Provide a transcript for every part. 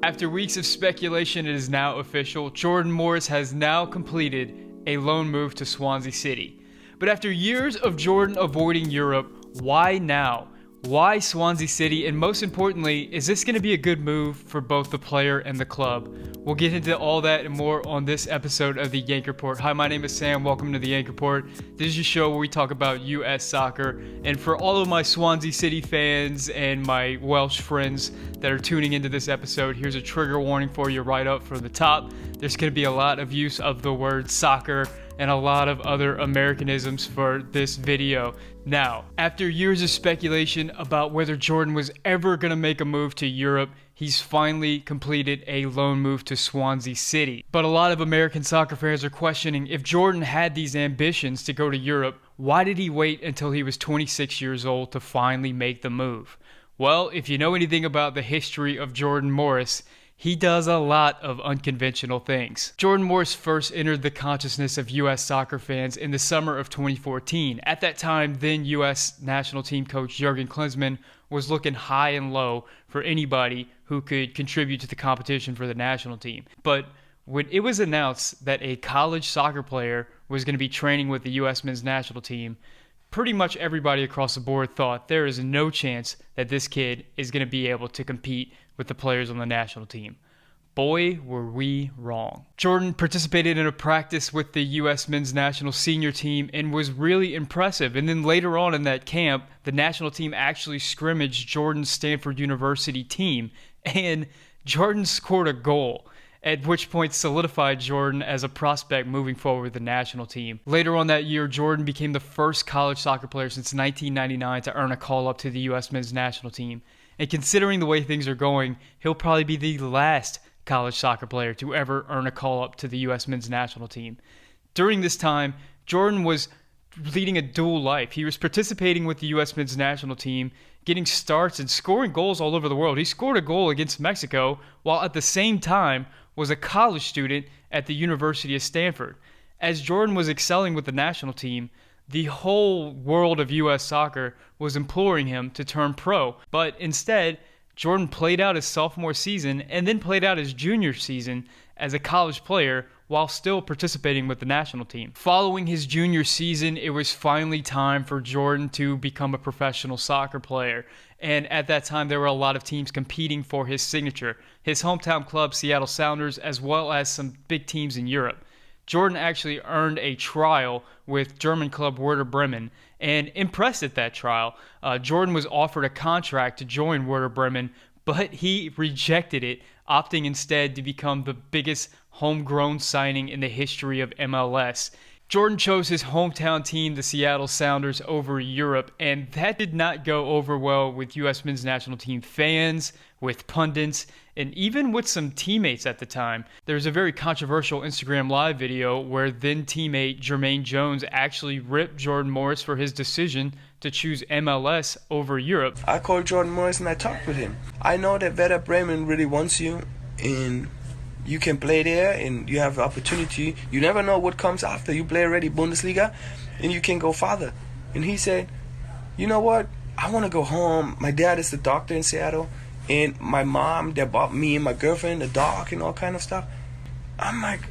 After weeks of speculation, it is now official. Jordan Morris has now completed a loan move to Swansea City. But after years of Jordan avoiding Europe, why now? Why Swansea City? And most importantly, is this going to be a good move for both the player and the club? We'll get into all that and more on this episode of the Yank Report. Hi, my name is Sam. Welcome to the Yank Report. This is a show where we talk about U.S. soccer. And for all of my Swansea City fans and my Welsh friends that are tuning into this episode, here's a trigger warning for you right up from the top. There's going to be a lot of use of the word soccer and a lot of other Americanisms for this video. Now, after years of speculation about whether Jordan was ever going to make a move to Europe, he's finally completed a loan move to Swansea City. But a lot of American soccer fans are questioning if Jordan had these ambitions to go to Europe, why did he wait until he was 26 years old to finally make the move? Well, if you know anything about the history of Jordan Morris, he does a lot of unconventional things. Jordan Morris first entered the consciousness of U.S. soccer fans in the summer of 2014. At that time, then U.S. national team coach Jurgen Klinsmann was looking high and low for anybody who could contribute to the competition for the national team. But when it was announced that a college soccer player was going to be training with the U.S. men's national team, pretty much everybody across the board thought there is no chance that this kid is going to be able to compete with the players on the national team. Boy, were we wrong. Jordan participated in a practice with the U.S. men's national senior team and was really impressive. And then later on in that camp, the national team actually scrimmaged Jordan's Stanford University team, and Jordan scored a goal, at which point solidified Jordan as a prospect moving forward with the national team. Later on that year, Jordan became the first college soccer player since 1999 to earn a call-up to the U.S. men's national team. And considering the way things are going, he'll probably be the last college soccer player to ever earn a call-up to the U.S. men's national team. During this time, Jordan was leading a dual life. He was participating with the U.S. men's national team, getting starts and scoring goals all over the world. He scored a goal against Mexico, while at the same time was a college student at the University of Stanford. As Jordan was excelling with the national team, the whole world of U.S. soccer was imploring him to turn pro. But instead, Jordan played out his sophomore season and then played out his junior season as a college player while still participating with the national team. Following his junior season, it was finally time for Jordan to become a professional soccer player. And at that time, there were a lot of teams competing for his signature. His hometown club, Seattle Sounders, as well as some big teams in Europe. Jordan actually earned a trial with German club Werder Bremen and impressed at that trial. Jordan was offered a contract to join Werder Bremen, but he rejected it, opting instead to become the biggest homegrown signing in the history of MLS. Jordan chose his hometown team, the Seattle Sounders, over Europe, and that did not go over well with U.S. men's national team fans, with pundits, and even with some teammates at the time. There was a very controversial Instagram Live video where then teammate Jermaine Jones actually ripped Jordan Morris for his decision to choose MLS over Europe. I called Jordan Morris and I talked with him. I know that Werder Bremen really wants you, and you can play there and you have the opportunity. You never know what comes after. You play already Bundesliga and you can go farther. And he said, you know what? I want to go home. My dad is the doctor in Seattle, and my mom, they bought me and my girlfriend a dog and all kind of stuff. I'm like,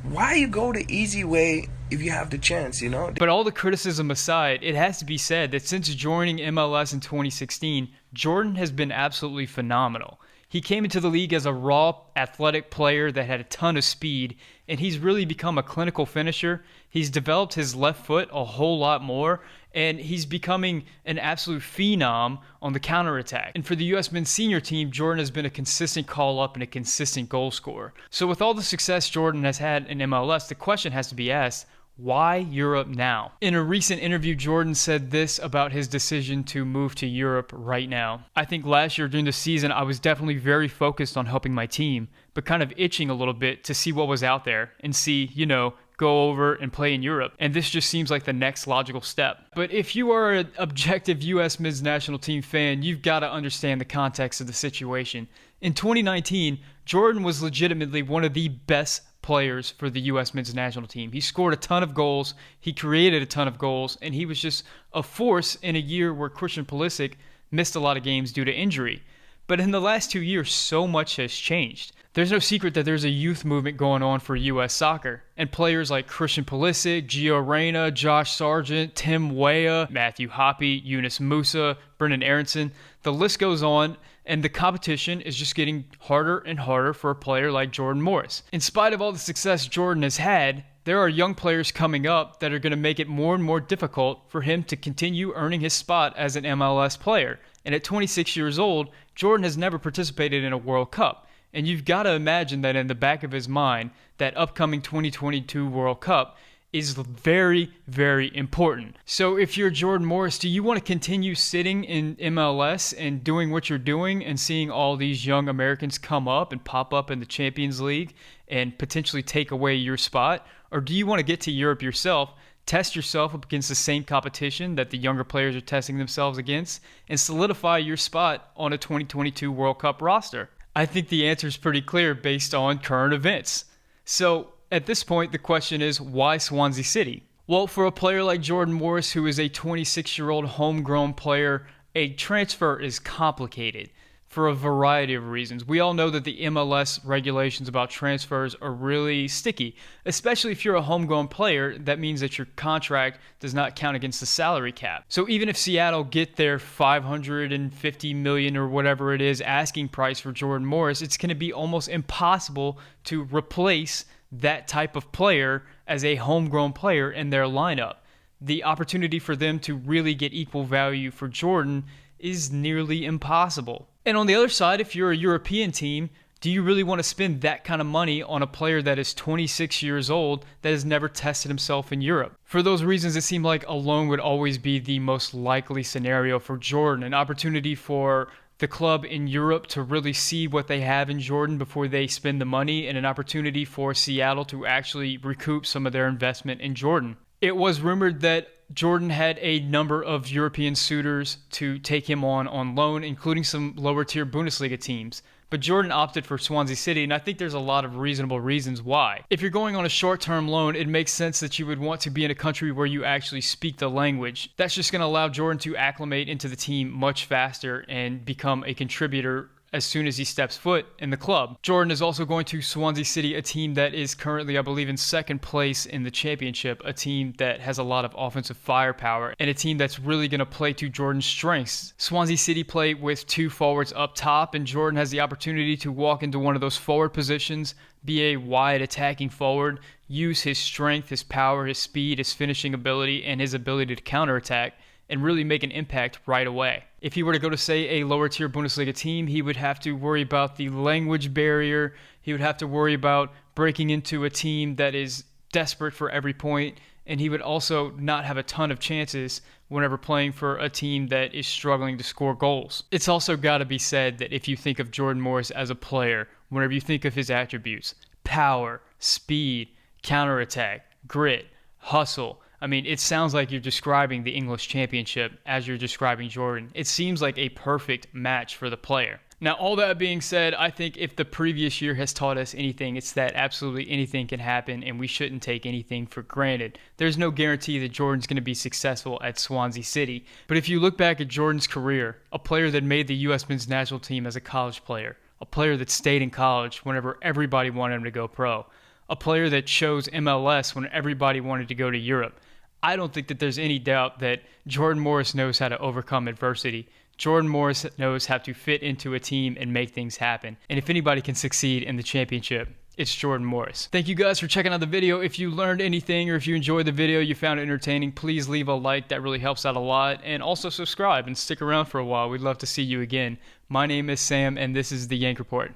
why you go the easy way if you have the chance, you know? But all the criticism aside, it has to be said that since joining MLS in 2016, Jordan has been absolutely phenomenal. He came into the league as a raw, athletic player that had a ton of speed, and he's really become a clinical finisher. He's developed his left foot a whole lot more, and he's becoming an absolute phenom on the counterattack. And for the U.S. men's senior team, Jordan has been a consistent call-up and a consistent goal scorer. So with all the success Jordan has had in MLS, the question has to be asked, why Europe now? In a recent interview, Jordan said this about his decision to move to Europe right now. I think last year during the season, I was definitely very focused on helping my team, but kind of itching a little bit to see what was out there and see, go over and play in Europe. And this just seems like the next logical step. But if you are an objective U.S. men's national team fan, you've got to understand the context of the situation. In 2019, Jordan was legitimately one of the best players for the U.S. men's national team. He scored a ton of goals, he created a ton of goals, and he was just a force in a year where Christian Pulisic missed a lot of games due to injury. But in the last 2 years, so much has changed. There's no secret that there's a youth movement going on for U.S. soccer, and players like Christian Pulisic, Gio Reyna, Josh Sargent, Tim Weah, Matthew Hoppe, Yunus Musa, Brendan Aronson, the list goes on, and the competition is just getting harder and harder for a player like Jordan Morris. In spite of all the success Jordan has had, there are young players coming up that are going to make it more and more difficult for him to continue earning his spot as an MLS player. And at 26 years old, Jordan has never participated in a World Cup. And you've got to imagine that in the back of his mind, that upcoming 2022 World Cup is very, very important. So if you're Jordan Morris, do you want to continue sitting in MLS and doing what you're doing and seeing all these young Americans come up and pop up in the Champions League and potentially take away your spot? Or do you want to get to Europe yourself, test yourself up against the same competition that the younger players are testing themselves against, and solidify your spot on a 2022 World Cup roster? I think the answer is pretty clear based on current events. So at this point, the question is, why Swansea City? Well, for a player like Jordan Morris, who is a 26-year-old homegrown player, a transfer is complicated for a variety of reasons. We all know that the MLS regulations about transfers are really sticky, especially if you're a homegrown player. That means that your contract does not count against the salary cap. So even if Seattle get their $550 million or whatever it is asking price for Jordan Morris, it's going to be almost impossible to replace that type of player as a homegrown player in their lineup. The opportunity for them to really get equal value for Jordan is nearly impossible. And on the other side, if you're a European team, do you really want to spend that kind of money on a player that is 26 years old that has never tested himself in Europe? For those reasons, it seemed like a loan would always be the most likely scenario for Jordan, an opportunity for the club in Europe to really see what they have in Jordan before they spend the money, and an opportunity for Seattle to actually recoup some of their investment in Jordan. It was rumored that Jordan had a number of European suitors to take him on loan, including some lower-tier Bundesliga teams. But Jordan opted for Swansea City, and I think there's a lot of reasonable reasons why. If you're going on a short-term loan, it makes sense that you would want to be in a country where you actually speak the language. That's just going to allow Jordan to acclimate into the team much faster and become a contributor as soon as he steps foot in the club. Jordan is also going to Swansea City, a team that is currently, I believe, in second place in the championship, a team that has a lot of offensive firepower, and a team that's really going to play to Jordan's strengths. Swansea City play with two forwards up top, and Jordan has the opportunity to walk into one of those forward positions, be a wide attacking forward, use his strength, his power, his speed, his finishing ability, and his ability to counterattack, and really make an impact right away. If he were to go to, say, a lower-tier Bundesliga team, he would have to worry about the language barrier. He would have to worry about breaking into a team that is desperate for every point, and he would also not have a ton of chances whenever playing for a team that is struggling to score goals. It's also got to be said that if you think of Jordan Morris as a player, whenever you think of his attributes, power, speed, counterattack, grit, hustle, I mean, it sounds like you're describing the English Championship as you're describing Jordan. It seems like a perfect match for the player. Now, all that being said, I think if the previous year has taught us anything, it's that absolutely anything can happen, and we shouldn't take anything for granted. There's no guarantee that Jordan's going to be successful at Swansea City. But if you look back at Jordan's career, a player that made the U.S. men's national team as a college player, a player that stayed in college whenever everybody wanted him to go pro, a player that chose MLS when everybody wanted to go to Europe, I don't think that there's any doubt that Jordan Morris knows how to overcome adversity. Jordan Morris knows how to fit into a team and make things happen. And if anybody can succeed in the championship, it's Jordan Morris. Thank you guys for checking out the video. If you learned anything or if you enjoyed the video, you found it entertaining, please leave a like. That really helps out a lot. And also subscribe and stick around for a while. We'd love to see you again. My name is Sam, and this is The Yank Report.